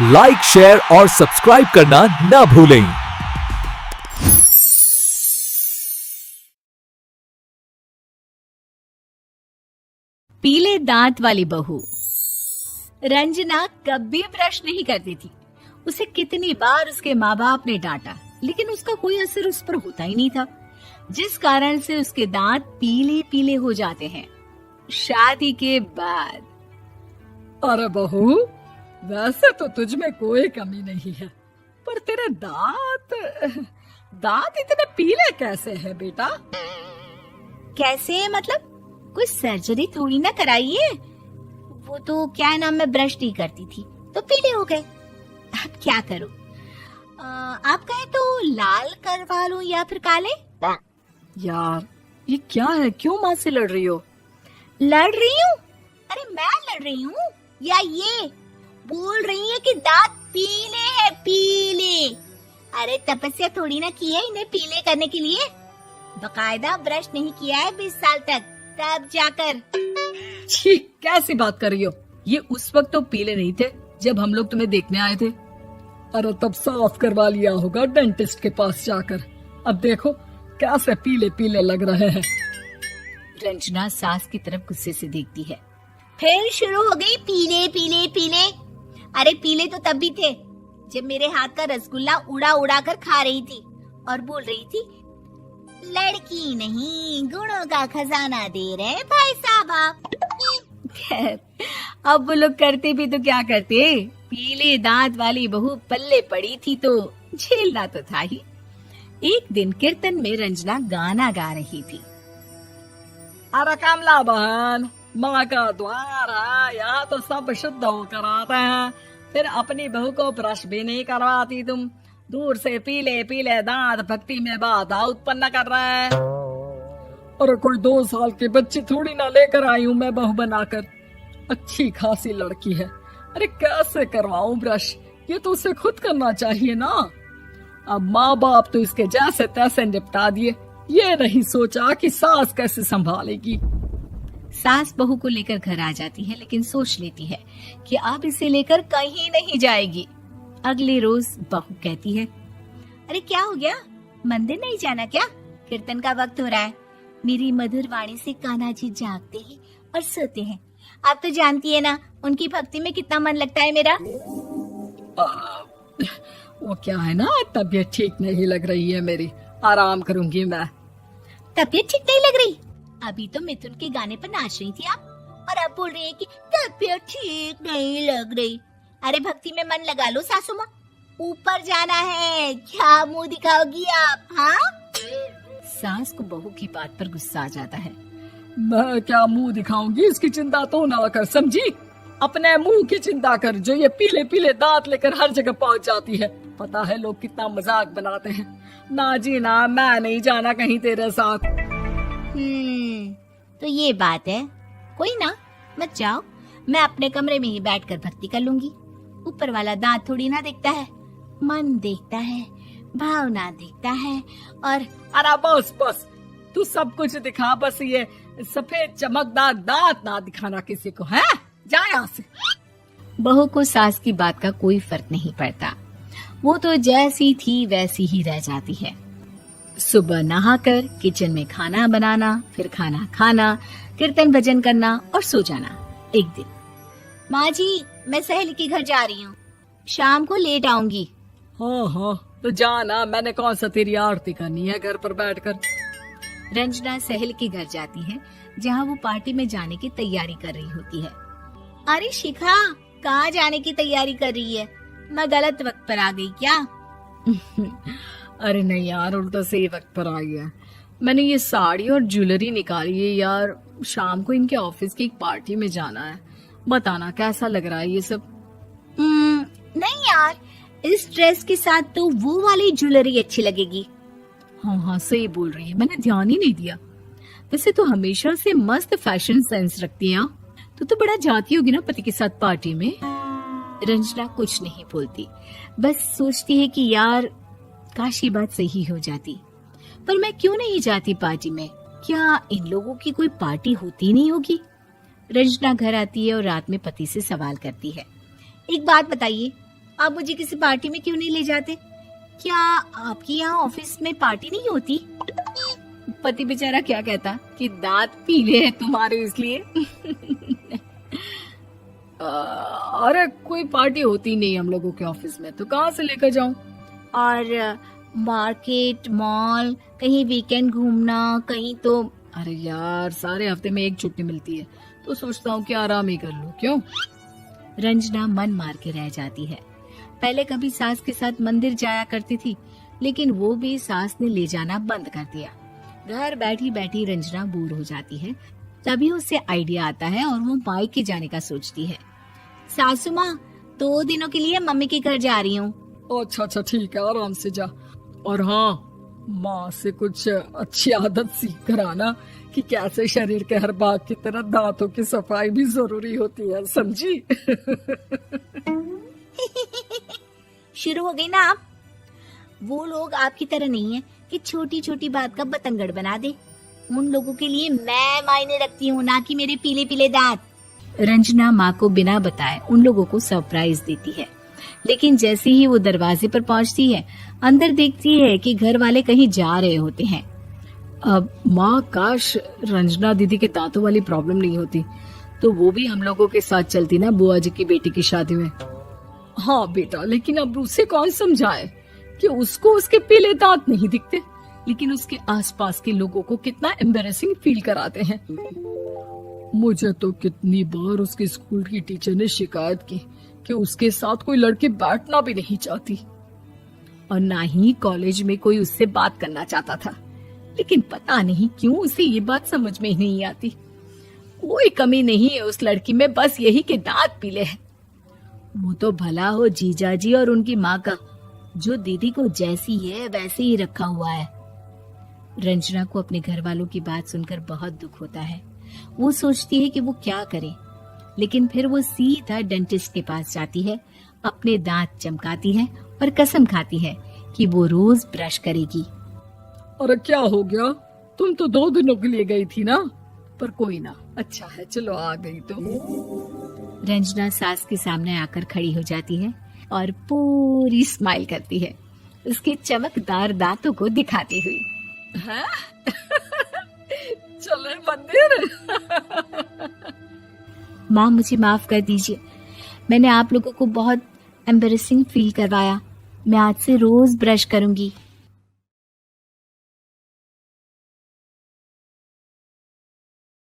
Like, share और subscribe करना ना भूलें। पीले दांत वाली बहू। रंजना कभी ब्रश नहीं करती थी। उसे कितनी बार उसके माँ बाप ने डांटा, लेकिन उसका कोई असर उस पर होता ही नहीं था, जिस कारण से उसके दांत पीले पीले हो जाते हैं। शादी के बाद अरे बहू, वैसे तो तुझ में कोई कमी नहीं है, पर तेरे दांत इतने पीले कैसे हैं बेटा? कैसे मतलब? कोई सर्जरी थोड़ी ना कराइए। वो तो क्या नाम, मैं ब्रश नहीं करती थी तो पीले हो गए। अब क्या करूं? आप कहें तो लाल करवा लूं या फिर काले? यार ये क्या है, क्यों माँ से लड़ रही हो? लड़ रही हूँ? अरे मैं लड़ रही हूँ या ये बोल रही है कि दांत पीले हैं, पीले। अरे तपस्या थोड़ी ना की है इन्हें पीले करने के लिए। बकायदा ब्रश नहीं किया है 20 साल तक, तब जाकर। छी, कैसी बात कर रही हो? ये उस वक्त तो पीले नहीं थे जब हम लोग तुम्हें देखने आए थे। अरे तब साफ करवा लिया होगा डेंटिस्ट के पास जाकर। अब देखो कैसे पीले पीले लग रहे हैं। रंजना सास की तरफ गुस्से से देखती है। फिर शुरू हो गई पीले पीले पीले। अरे पीले तो तब भी थे जब मेरे हाथ का रसगुल्ला उड़ा उड़ा कर खा रही थी और बोल रही थी, लड़की नहीं गुणों का खजाना दे रहे भाई साहब आप। खैर, अब वो लोग करते भी तो क्या करते, पीले दांत वाली बहू पल्ले पड़ी थी तो झेलना तो था ही। एक दिन कीर्तन में रंजना गाना गा रही थी। अरे कमला बहन, माँ का द्वार है, यहाँ तो सब शुद्ध होकर आते हैं, फिर अपनी बहू को ब्रश भी नहीं करवाती तुम। दूर से पीले पीले दांत भक्ति में बाधा उत्पन्न कर रहे हैं। अरे कोई 2 साल की बच्ची थोड़ी ना लेकर आई हूँ मैं बहू बनाकर। अच्छी खासी लड़की है, अरे कैसे करवाऊं ब्रश? ये तो उसे खुद करना चाहिए ना। अब माँ बाप तो इसके जैसे तैसे निपटा दिए, ये नहीं सोचा कि सास कैसे संभालेगी। सास बहू को लेकर घर आ जाती है, लेकिन सोच लेती है कि अब इसे लेकर कहीं नहीं जाएगी। अगले रोज बहू कहती है, अरे क्या हो गया, मंदिर नहीं जाना क्या? कीर्तन का वक्त हो रहा है। मेरी मधुर वाणी से कान्हा जी जागते हैं और सोते हैं। आप तो जानती है ना उनकी भक्ति में कितना मन लगता है मेरा। वो क्या है ना, तबीयत ठीक नहीं लग रही है मेरी, आराम करूंगी मैं। तबीयत ठीक नहीं लग रही? अभी तो मिथुन के गाने पर नाच रही थी आप, और अब बोल रही है कि तबीयत ठीक नहीं लग रही। अरे भक्ति में मन लगा लो सासू माँ, ऊपर जाना है, क्या मुंह दिखाओगी आप? हाँ? सास को बहू की बात पर गुस्सा आ जाता है। मैं क्या मुंह दिखाऊंगी, इसकी चिंता तो ना कर, समझी? अपने मुंह की चिंता कर, जो ये पीले पीले दांत लेकर हर जगह पहुंच जाती है। पता है लोग कितना मजाक बनाते हैं। ना जी ना, मैं नहीं जाना कहीं तेरे साथ। तो ये बात है। कोई ना, मत जाओ, मैं अपने कमरे में ही बैठकर भक्ति कर लूंगी। ऊपर वाला दांत थोड़ी ना देखता है, मन देखता है, भावना देखता है। और अरे बस बस, तू सब कुछ दिखा, बस ये सफेद चमकदार दांत ना दिखाना किसी को, है? जा यहाँ से। बहू को सास की बात का कोई फर्क नहीं पड़ता, वो तो जैसी थी वैसी ही रह जाती है। सुबह नहाकर किचन में खाना बनाना, फिर खाना खाना, कीर्तन भजन करना और सो जाना। एक दिन, माँ जी मैं सहेली के घर जा रही हूँ, शाम को लेट आऊंगी। हाँ हाँ तो जाना, मैंने कौन सा तेरी आरती करनी है घर पर बैठकर। रंजना सहेली के घर जाती है, जहाँ वो पार्टी में जाने की तैयारी कर रही होती है। अरे शिखा, कहाँ जाने की तैयारी कर रही है? मैं गलत वक्त पर आ गई क्या? अरे नहीं यार, उल्टा सही वक्त पर आ गया। मैंने ये साड़ी और ज्वेलरी निकाली है यार, शाम को इनके ऑफिस की एक पार्टी में जाना है। बताना कैसा लग रहा है ये सब? नहीं यार, इस ड्रेस के साथ तो वो वाली ज्वेलरी अच्छी लगेगी। हाँ हाँ सही बोल रही है, मैंने ध्यान ही नहीं दिया। वैसे तो हमेशा से मस्त फैशन सेंस रखती है। तो बड़ा जाती होगी ना पति के साथ पार्टी में। रंजना कुछ नहीं बोलती, बस सोचती है कि यार काश ये बात सही हो जाती। पर मैं क्यों नहीं जाती पार्टी में? क्या इन लोगों की कोई पार्टी होती नहीं होगी? रंजना घर आती है और रात में पति से सवाल करती है, एक बात बताइए, आप मुझे किसी पार्टी में क्यों नहीं ले जाते? क्या आपकी यहाँ ऑफिस में पार्टी नहीं होती? पति बेचारा क्या कहता कि दांत पीले हैं तुम्हारे इसलिए। अरे कोई पार्टी होती नहीं हम लोगों के ऑफिस में, तो कहाँ से लेकर जाऊं? और मार्केट, मॉल, कहीं वीकेंड घूमना, कहीं तो। अरे यार, सारे हफ्ते में एक छुट्टी मिलती है, तो सोचता हूँ कि आराम ही कर लूं। क्यों? रंजना मन मार के रह जाती है। पहले कभी सास के साथ मंदिर जाया करती थी, लेकिन वो भी सास ने ले जाना बंद कर दिया। घर बैठी बैठी रंजना बोर हो जाती है। तभी उसे आइडिया आता है और वो मायके जाने का सोचती है। सासू माँ, 2 दिनों के लिए मम्मी के घर जा रही हूँ। अच्छा ठीक है, आराम से जा। और हाँ, माँ से कुछ अच्छी आदत सीख कर आना कि कैसे शरीर के हर भाग की तरह दांतों की सफाई भी जरूरी होती है, समझी? शुरू हो गई ना आप? वो लोग आपकी तरह नहीं है कि छोटी छोटी बात का बतंगड़ बना दे। उन लोगों के लिए मैं मायने रखती हूँ, ना कि मेरे पीले पीले दांत। रंजना माँ को बिना बताए उन लोगों को सरप्राइज देती है, लेकिन जैसे ही वो दरवाजे पर पहुंचती है, अंदर देखती है कि घर वाले कहीं जा रहे होते हैं। अब माँ, काश रंजना दीदी के दांतों वाली प्रॉब्लम नहीं होती, तो वो भी हम लोगों के साथ चलती ना बुआ जी की बेटी की शादी में। हाँ बेटा, लेकिन अब उसे कौन समझाए कि उसको उसके पीले दांत नहीं दिखते, लेकिन उसके आसपास के लोगों को कितना एम्बैरेसिंग फील कराते हैं। मुझे तो कितनी बार उसके स्कूल की टीचर ने शिकायत की कि उसके साथ कोई लड़की बैठना भी नहीं चाहती, और ना ही कॉलेज में कोई उससे बात करना चाहता था। लेकिन पता नहीं क्यों उसे ये बात समझ में ही नहीं आती। कोई कमी नहीं है उस लड़की में, बस यही कि दांत पीले हैं। वो तो भला हो जीजा जी और उनकी माँ का, जो दीदी को जैसी है वैसे ही रखा हुआ है। रंजना को अपने घर वालों की बात सुनकर बहुत दुख होता है। वो सोचती है कि वो क्या करे, लेकिन फिर वो सीधा डेंटिस्ट के पास जाती है, अपने दांत चमकाती है और कसम खाती है कि वो रोज ब्रश करेगी। अरे क्या हो गया? तुम तो 2 दिनों के लिए गई थी ना? पर कोई ना, अच्छा है, चलो आ गई तो। रंजना सास के सामने आकर खड़ी हो जाती है और पूरी स्माइल करती है, उसके चमकदार दांतों को दिखाती हुई। हैं? चले मंदिर। माँ, मुझे माफ कर दीजिए, मैंने आप लोगों को बहुत एम्बैरेसिंग फील करवाया। मैं आज से रोज ब्रश करूंगी।